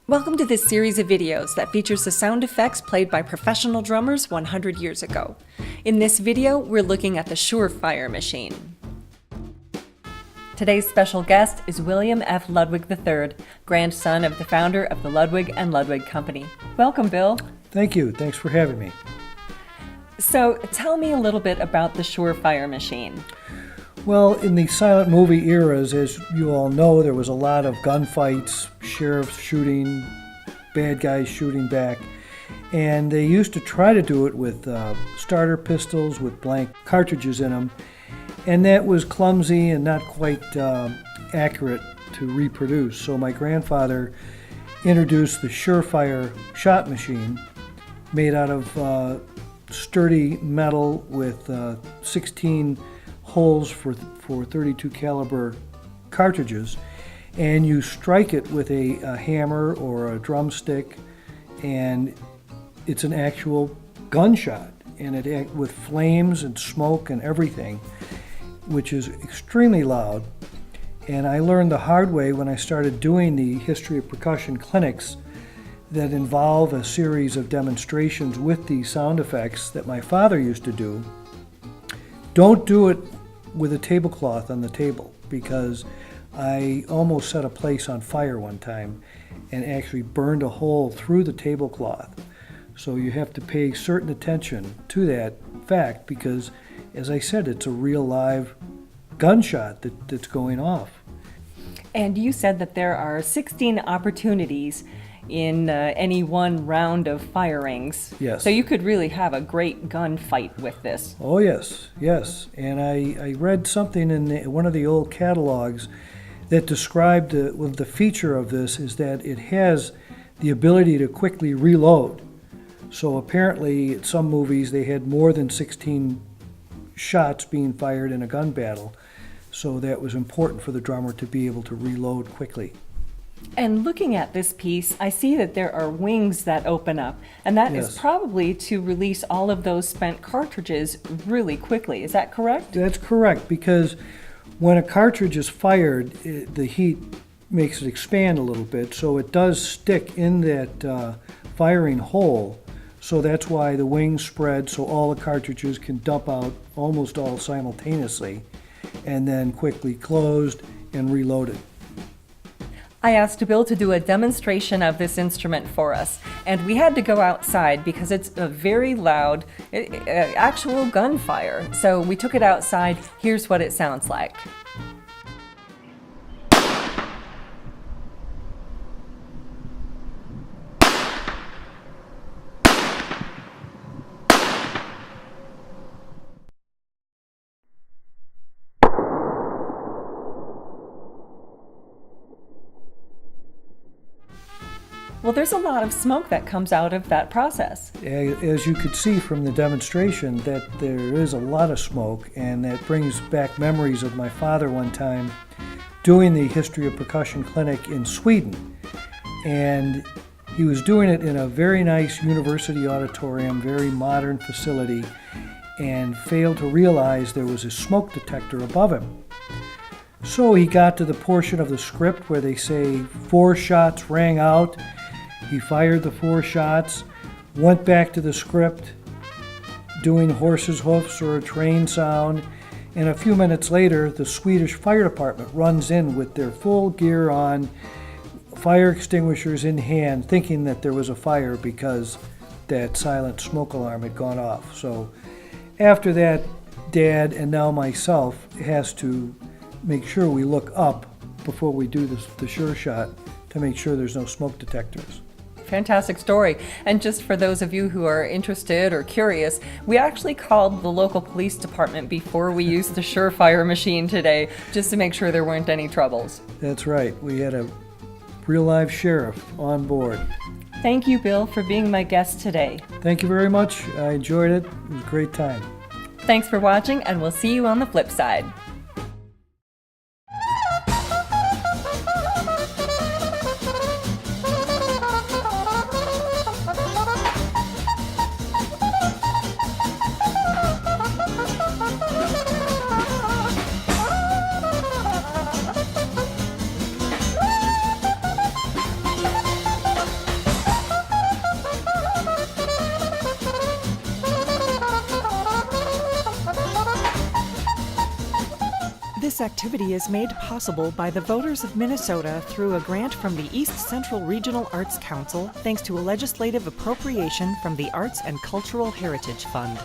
Welcome to this series of videos that features the sound effects played by professional drummers 100 years ago. In this video, we're looking at the Surefire machine. Today's special guest is William F. Ludwig III, grandson of the founder of the Ludwig and Ludwig Company. Welcome, Bill. Thank you. Thanks for having me. So, tell me a little bit about the Surefire machine. Well, in the silent movie eras, as you all know, there was a lot of gunfights, sheriffs shooting, bad guys shooting back, and they used to try to do it with starter pistols with blank cartridges in them, and that was clumsy and not quite accurate to reproduce. So my grandfather introduced the Surefire shot machine, made out of sturdy metal with 16 holes for 32 caliber cartridges, and you strike it with a hammer or a drumstick, and it's an actual gunshot, and it with flames and smoke and everything, which is extremely loud. And I learned the hard way when I started doing the history of percussion clinics that involve a series of demonstrations with these sound effects that my father used to do. Don't do it with a tablecloth on the table, because I almost set a place on fire one time and actually burned a hole through the tablecloth. So you have to pay certain attention to that fact, because, as I said, it's a real live gunshot that's going off. And you said that there are 16 opportunities in any one round of firings. Yes. So you could really have a great gunfight with this. Oh, yes, yes. And I read something in one of the old catalogs that described the feature of this is that it has the ability to quickly reload. So apparently, in some movies, they had more than 16 shots being fired in a gun battle. So that was important for the drummer to be able to reload quickly. And looking at this piece, I see that there are wings that open up, and that Yes. is probably to release all of those spent cartridges really quickly. Is that correct? That's correct, because when a cartridge is fired, the heat makes it expand a little bit, so it does stick in that firing hole. So that's why the wings spread, so all the cartridges can dump out almost all simultaneously, and then quickly closed and reloaded. I asked Bill to do a demonstration of this instrument for us, and we had to go outside because it's a very loud, actual gunfire. So we took it outside. Here's what it sounds like. Well, there's a lot of smoke that comes out of that process. As you could see from the demonstration, that there is a lot of smoke, and that brings back memories of my father one time doing the history of percussion clinic in Sweden. And he was doing it in a very nice university auditorium, very modern facility, and failed to realize there was a smoke detector above him. So he got to the portion of the script where they say 4 shots rang out. He fired the 4 shots, went back to the script, doing horse's hoofs or a train sound, and a few minutes later, the Swedish fire department runs in with their full gear on, fire extinguishers in hand, thinking that there was a fire because that silent smoke alarm had gone off. So after that, Dad and now myself has to make sure we look up before we do the sure shot to make sure there's no smoke detectors. Fantastic story. And just for those of you who are interested or curious, we actually called the local police department before we used the Surefire machine today, just to make sure there weren't any troubles. That's right. We had a real live sheriff on board. Thank you, Bill, for being my guest today. Thank you very much. I enjoyed it. It was a great time. Thanks for watching, and we'll see you on the flip side. This activity is made possible by the voters of Minnesota through a grant from the East Central Regional Arts Council, thanks to a legislative appropriation from the Arts and Cultural Heritage Fund.